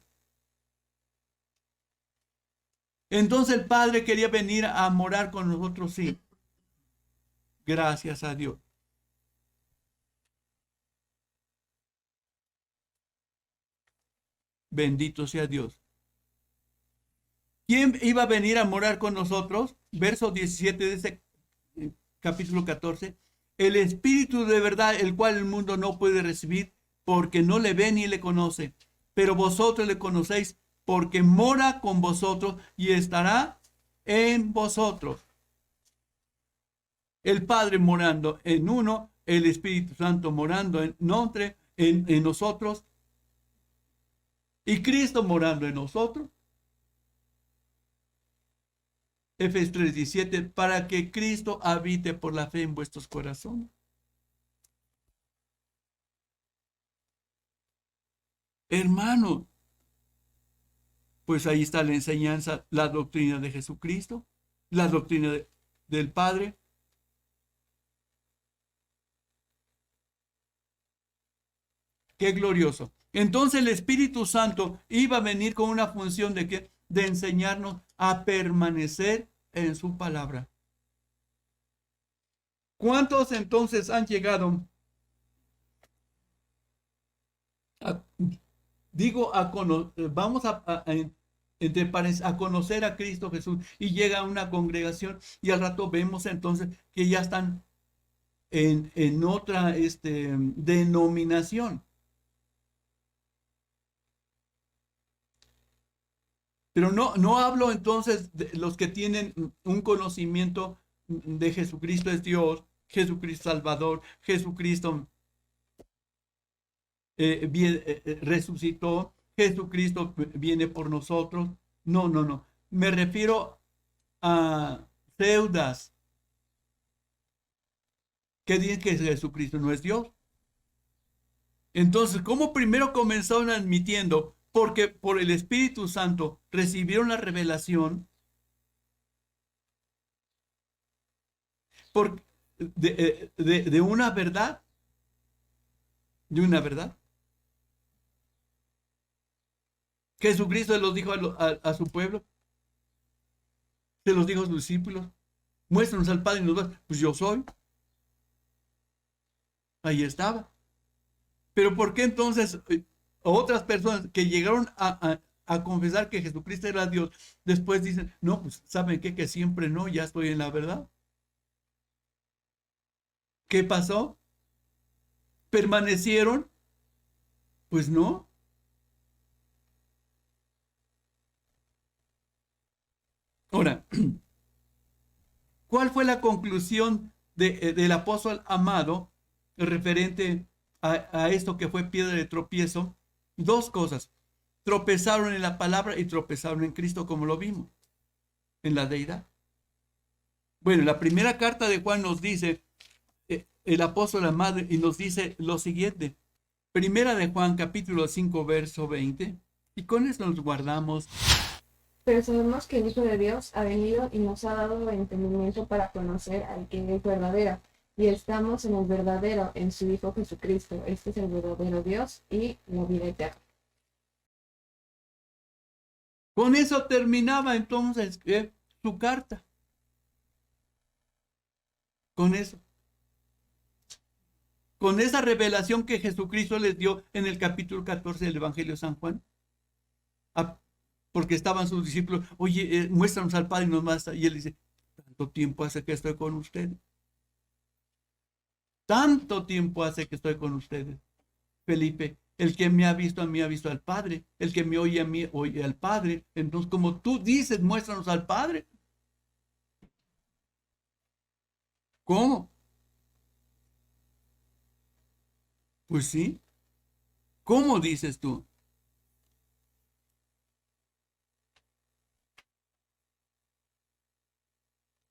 Entonces el Padre quería venir a morar con nosotros, sí. Gracias a Dios. Bendito sea Dios. ¿Quién iba a venir a morar con nosotros? Verso 17 de ese capítulo 14. El Espíritu de verdad, el cual el mundo no puede recibir, porque no le ve ni le conoce. Pero vosotros le conocéis, porque mora con vosotros y estará en vosotros. El Padre morando en uno, el Espíritu Santo morando en nosotros, y Cristo morando en nosotros. Efesios 3:17, para que Cristo habite por la fe en vuestros corazones. Hermano, pues ahí está la enseñanza, la doctrina de Jesucristo, la doctrina del Padre. Qué glorioso. Entonces el Espíritu Santo iba a venir con una función de ¿qué? De enseñarnos a permanecer en su palabra. ¿Cuántos entonces han llegado a, vamos a conocer a Cristo Jesús, y llega a una congregación y al rato vemos entonces que ya están en otra denominación? Pero no hablo entonces de los que tienen un conocimiento de Jesucristo es Dios, Jesucristo Salvador, Jesucristo resucitó, Jesucristo viene por nosotros. No. Me refiero a Teudas, que dicen que Jesucristo no es Dios. Entonces, ¿cómo primero comenzaron admitiendo? Porque por el Espíritu Santo recibieron la revelación de una verdad, Jesucristo los dijo a su pueblo, se los dijo a sus discípulos, muéstranos al Padre y nos va. Pues yo soy. Ahí estaba. Pero ¿por qué entonces otras personas que llegaron a confesar que Jesucristo era Dios, después dicen, no, pues ¿saben qué? Que siempre no, ya estoy en la verdad? ¿Qué pasó? ¿Permanecieron? Pues no. Ahora, ¿cuál fue la conclusión del apóstol amado referente a esto que fue piedra de tropiezo? Dos cosas. Tropezaron en la palabra y tropezaron en Cristo, como lo vimos, en la deidad. Bueno, la primera carta de Juan nos dice, el apóstol amado, y nos dice lo siguiente. Primera de Juan, capítulo 5, verso 20. Y con eso nos guardamos. Pero sabemos que el Hijo de Dios ha venido y nos ha dado entendimiento para conocer al que es verdadero. Y estamos en el verdadero, en su Hijo Jesucristo. Este es el verdadero Dios y la vida eterna. Con eso terminaba entonces su carta. Con eso. Con esa revelación que Jesucristo les dio en el capítulo 14 del Evangelio de San Juan. Porque estaban sus discípulos, oye, muéstranos al Padre y nos basta. Y él dice, tanto tiempo hace que estoy con ustedes. Tanto tiempo hace que estoy con ustedes. Felipe, el que me ha visto a mí ha visto al Padre. El que me oye a mí oye al Padre. Entonces, como tú dices, muéstranos al Padre. ¿Cómo? Pues sí. ¿Cómo dices tú?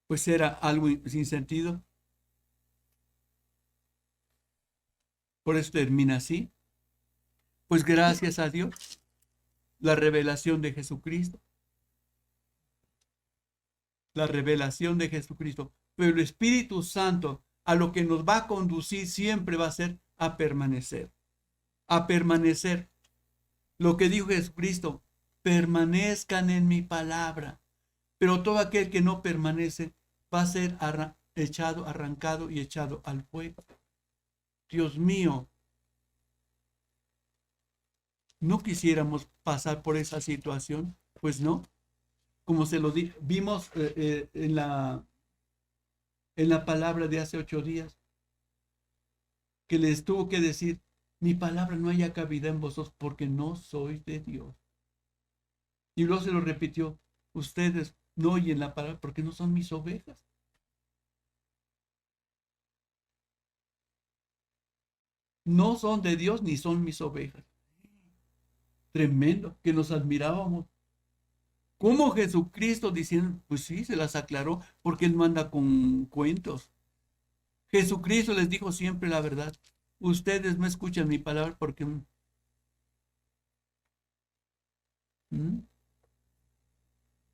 Pues era algo sin sentido. Por eso termina así. Pues gracias a Dios, la revelación de Jesucristo. La revelación de Jesucristo pero el Espíritu Santo a lo que nos va a conducir siempre va a ser a permanecer. A permanecer. Lo que dijo Jesucristo, permanezcan en mi palabra. Pero todo aquel que no permanece va a ser echado, arrancado y echado al fuego. Dios mío, no quisiéramos pasar por esa situación, pues no. Como se lo vimos en la palabra de hace 8 días, que les tuvo que decir, mi palabra no haya cabida en vosotros porque no sois de Dios. Y luego se lo repitió, ustedes no oyen la palabra porque no son mis ovejas. No son de Dios ni son mis ovejas. Tremendo, que nos admirábamos. ¿Cómo Jesucristo diciendo? Pues sí, se las aclaró porque Él no anda con cuentos. Jesucristo les dijo siempre la verdad. Ustedes no escuchan mi palabra porque...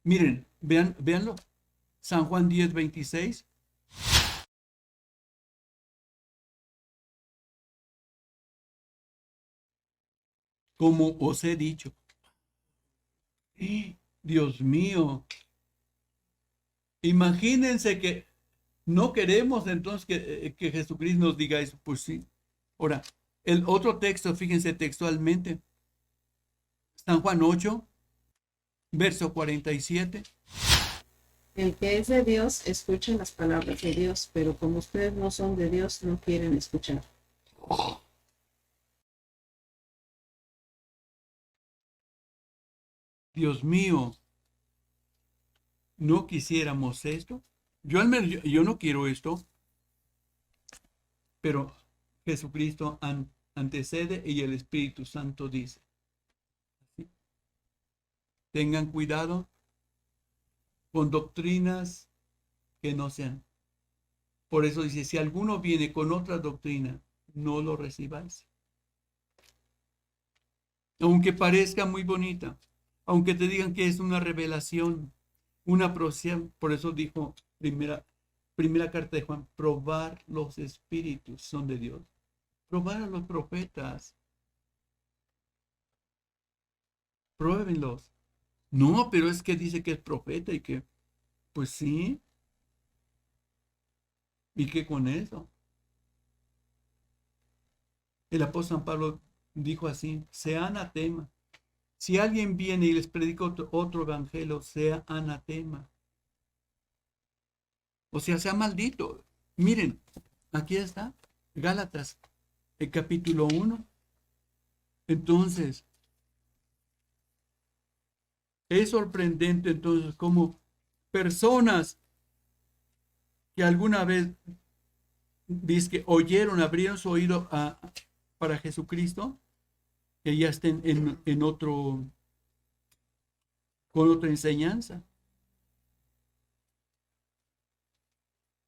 Miren, véanlo. San Juan 10:26. Como os he dicho. Dios mío. Imagínense que no queremos entonces que Jesucristo nos diga eso. Pues sí. Ahora, el otro texto, fíjense textualmente. San Juan 8, verso 47. El que es de Dios escucha las palabras de Dios, pero como ustedes no son de Dios, no quieren escuchar. Dios mío, no quisiéramos esto. Yo no quiero esto, pero Jesucristo antecede y el Espíritu Santo dice. ¿Sí? Tengan cuidado con doctrinas que no sean. Por eso dice, si alguno viene con otra doctrina, no lo recibáis. Aunque parezca muy bonita, aunque te digan que es una revelación, una profecía, por eso dijo primera carta de Juan, probar los espíritus son de Dios. Probar a los profetas. Pruébenlos. No, pero es que dice que es profeta y que, pues sí. ¿Y qué con eso? El apóstol San Pablo dijo así, sea anatema. Si alguien viene y les predica otro evangelio, sea anatema. O sea maldito. Miren, aquí está, Gálatas, el capítulo 1. Entonces, es sorprendente entonces como personas que alguna vez dice que oyeron, abrieron su oído para Jesucristo, que ya estén en otro, con otra enseñanza.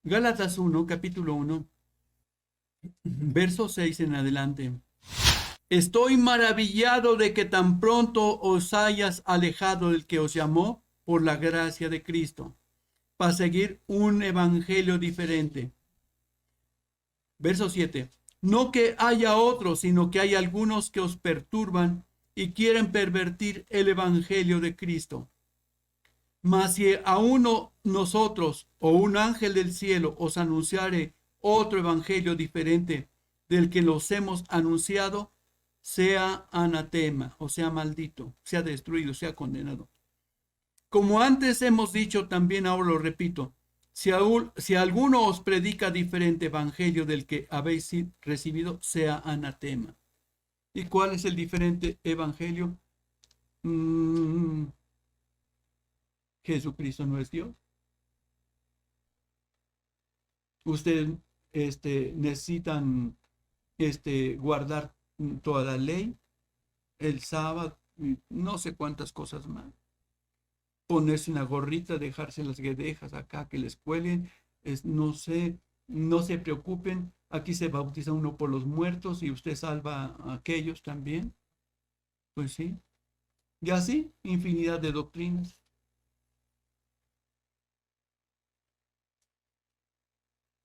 Gálatas 1, capítulo 1, verso 6 en adelante. Estoy maravillado de que tan pronto os hayas alejado del que os llamó por la gracia de Cristo, para seguir un evangelio diferente. Verso 7. No que haya otros, sino que hay algunos que os perturban y quieren pervertir el evangelio de Cristo. Mas si a uno nosotros o un ángel del cielo os anunciare otro evangelio diferente del que los hemos anunciado, sea anatema, o sea maldito, sea destruido, sea condenado. Como antes hemos dicho, también ahora lo repito, si alguno os predica diferente evangelio del que habéis recibido, sea anatema. ¿Y cuál es el diferente evangelio? Jesucristo no es Dios. Ustedes necesitan guardar toda la ley, el sábado, no sé cuántas cosas más. Ponerse una gorrita, dejarse las guedejas acá que les cuelen, no sé, no se preocupen, aquí se bautiza uno por los muertos y usted salva a aquellos también. Pues sí. Y así, infinidad de doctrinas.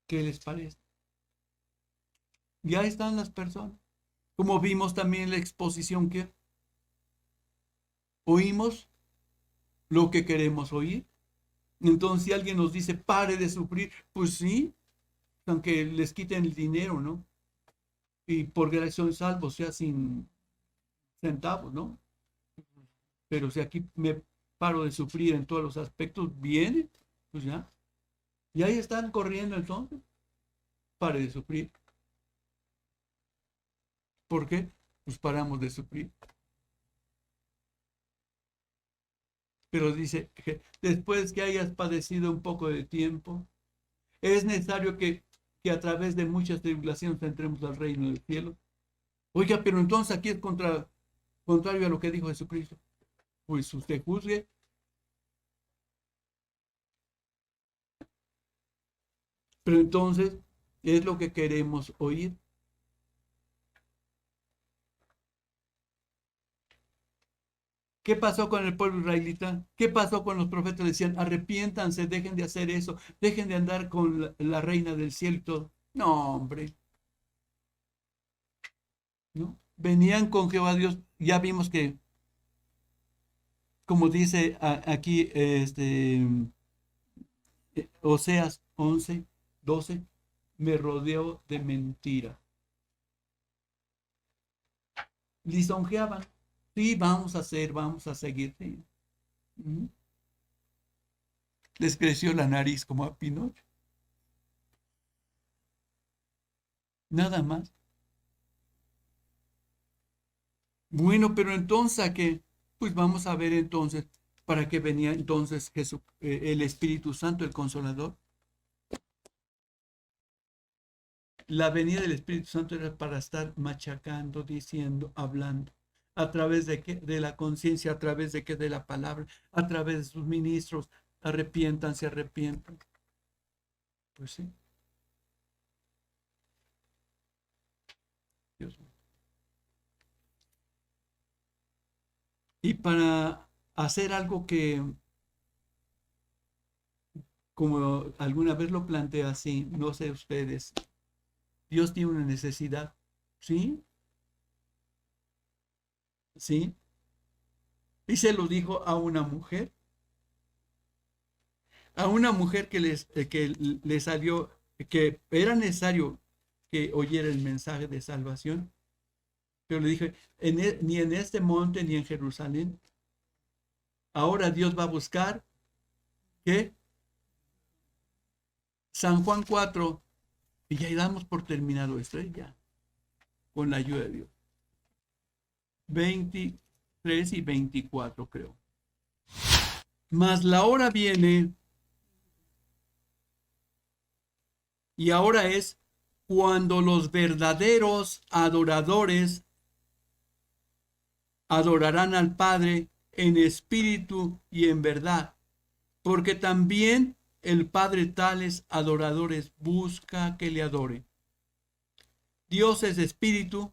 ¿Qué les parece? Ya están las personas. Como vimos también en la exposición que oímos lo que queremos oír. Entonces, si alguien nos dice, pare de sufrir, pues sí, aunque les quiten el dinero, ¿no? Y por gracia son salvos, sea sin centavos, ¿no? Pero si aquí me paro de sufrir en todos los aspectos, viene, pues ya. Y ahí están corriendo entonces, pare de sufrir. ¿Por qué? Pues paramos de sufrir. Pero dice que después que hayas padecido un poco de tiempo, es necesario que a través de muchas tribulaciones entremos al reino del cielo. Oiga, pero entonces aquí es contrario a lo que dijo Jesucristo. Pues usted juzgue. Pero entonces es lo que queremos oír. ¿Qué pasó con el pueblo israelita? ¿Qué pasó con los profetas? Decían, arrepiéntanse, dejen de hacer eso, dejen de andar con la reina del cielo y todo. No, hombre. ¿No? Venían con Jehová Dios. Ya vimos que, como dice aquí, Oseas 11:12, me rodeó de mentira. Lisonjeaban. Sí, vamos a hacer, vamos a seguir. Sí. Les creció la nariz como a Pinocho. Nada más. Bueno, pero entonces, ¿a qué? Pues vamos a ver entonces, ¿para qué venía entonces Jesús, el Espíritu Santo, el Consolador? La venida del Espíritu Santo era para estar machacando, diciendo, hablando. ¿A través de qué? De la conciencia, a través de qué? De la palabra, a través de sus ministros. Arrepiéntanse, arrepientan. Pues sí. Dios mío. Y para hacer algo que, como alguna vez lo planteé así, no sé ustedes, Dios tiene una necesidad, ¿sí? ¿Sí? Y se lo dijo a una mujer que le salió, que era necesario que oyera el mensaje de salvación, pero le dije, ni en este monte ni en Jerusalén. Ahora Dios va a buscar que San Juan 4, y ya damos por terminado esto, ya, con la ayuda de Dios. 23 y 24 creo. Mas la hora viene, y ahora es cuando los verdaderos adoradores adorarán al Padre en espíritu y en verdad, porque también el Padre tales adoradores busca que le adoren. Dios es espíritu,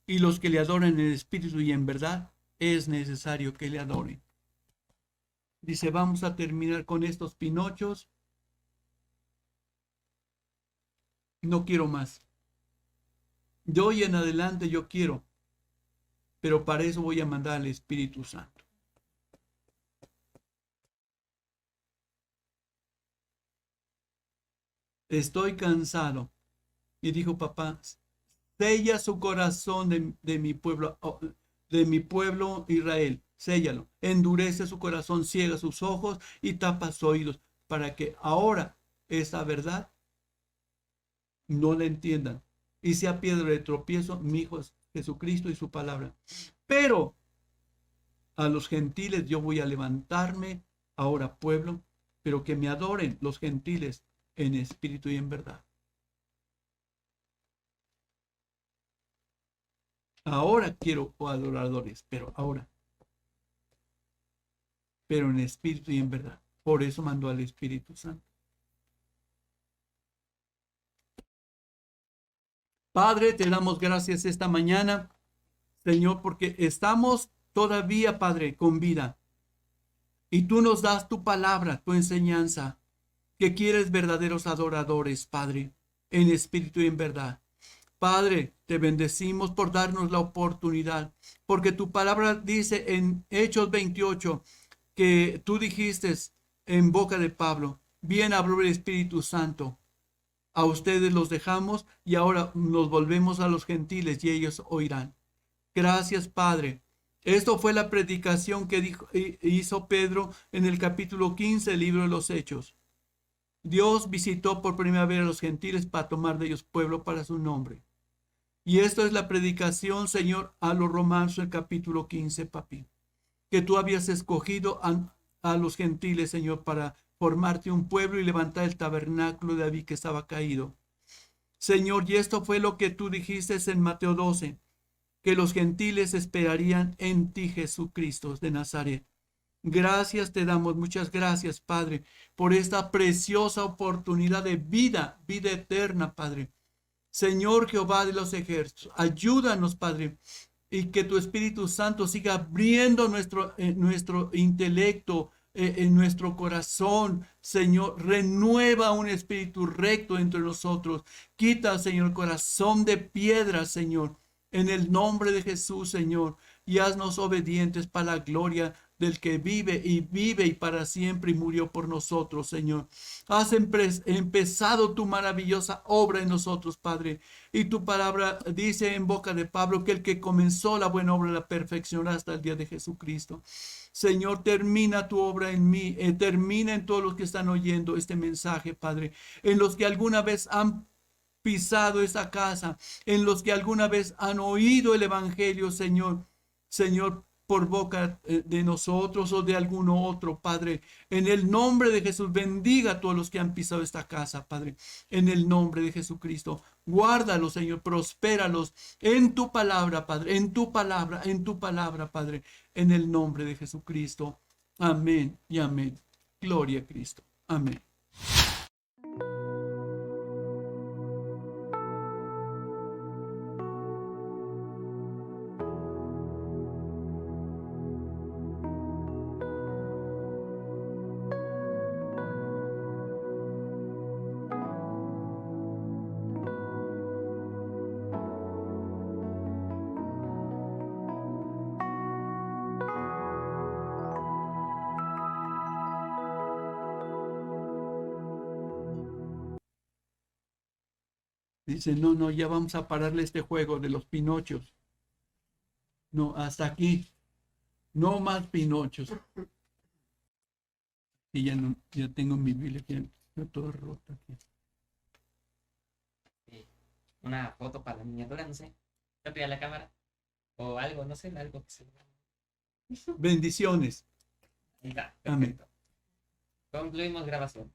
y los que le adoran en espíritu y en verdad es necesario que le adoren. Dice, vamos a terminar con estos pinochos. No quiero más. De hoy en adelante yo quiero, pero para eso voy a mandar al Espíritu Santo. Estoy cansado. Y dijo papá, sella su corazón de mi pueblo Israel, séllalo. Endurece su corazón, ciega sus ojos y tapa sus oídos, para que ahora esa verdad no la entiendan y sea piedra de tropiezo mi Hijo Jesucristo y su palabra. Pero a los gentiles yo voy a levantarme ahora, pueblo, pero que me adoren los gentiles en espíritu y en verdad. Ahora quiero adoradores, pero ahora. Pero en espíritu y en verdad. Por eso mandó al Espíritu Santo. Padre, te damos gracias esta mañana, Señor, porque estamos todavía, Padre, con vida. Y tú nos das tu palabra, tu enseñanza, que quieres verdaderos adoradores, Padre, en espíritu y en verdad. Padre, te bendecimos por darnos la oportunidad, porque tu palabra dice en Hechos 28 que tú dijiste en boca de Pablo, bien habló el Espíritu Santo. A ustedes los dejamos y ahora nos volvemos a los gentiles y ellos oirán. Gracias, Padre. Esto fue la predicación que hizo Pedro en el capítulo 15 del libro de los Hechos. Dios visitó por primera vez a los gentiles para tomar de ellos pueblo para su nombre. Y esto es la predicación, Señor, a los romanos en el capítulo 15, papi. Que tú habías escogido a los gentiles, Señor, para formarte un pueblo y levantar el tabernáculo de David que estaba caído. Señor, y esto fue lo que tú dijiste en Mateo 12, que los gentiles esperarían en ti, Jesucristo de Nazaret. Gracias te damos, muchas gracias, Padre, por esta preciosa oportunidad de vida, vida eterna, Padre. Señor Jehová de los ejércitos, ayúdanos, Padre, y que tu Espíritu Santo siga abriendo nuestro intelecto, en nuestro corazón. Señor, renueva un espíritu recto entre nosotros. Quita, Señor, corazón de piedra, Señor, en el nombre de Jesús, Señor, y haznos obedientes para la gloria del que vive y para siempre y murió por nosotros, Señor. Has empezado tu maravillosa obra en nosotros, Padre. Y tu palabra dice en boca de Pablo que el que comenzó la buena obra la perfeccionará hasta el día de Jesucristo. Señor, termina tu obra en mí, termina en todos los que están oyendo este mensaje, Padre, en los que alguna vez han pisado esa casa, en los que alguna vez han oído el Evangelio, Señor. Señor, por boca de nosotros o de alguno otro, Padre. En el nombre de Jesús, bendiga a todos los que han pisado esta casa, Padre. En el nombre de Jesucristo, guárdalos, Señor, prospéralos en tu palabra, Padre, en tu palabra, Padre, en el nombre de Jesucristo. Amén y amén. Gloria a Cristo. Amén. Dice, no, ya vamos a pararle este juego de los Pinochos. No, hasta aquí. No más Pinochos. Y ya tengo mi Biblia aquí, todo roto aquí. Una foto para la miniatura, no sé. Copia la cámara. O algo, no sé, algo que se... Bendiciones. Ahí está, Amén. perfecto. Concluimos grabación.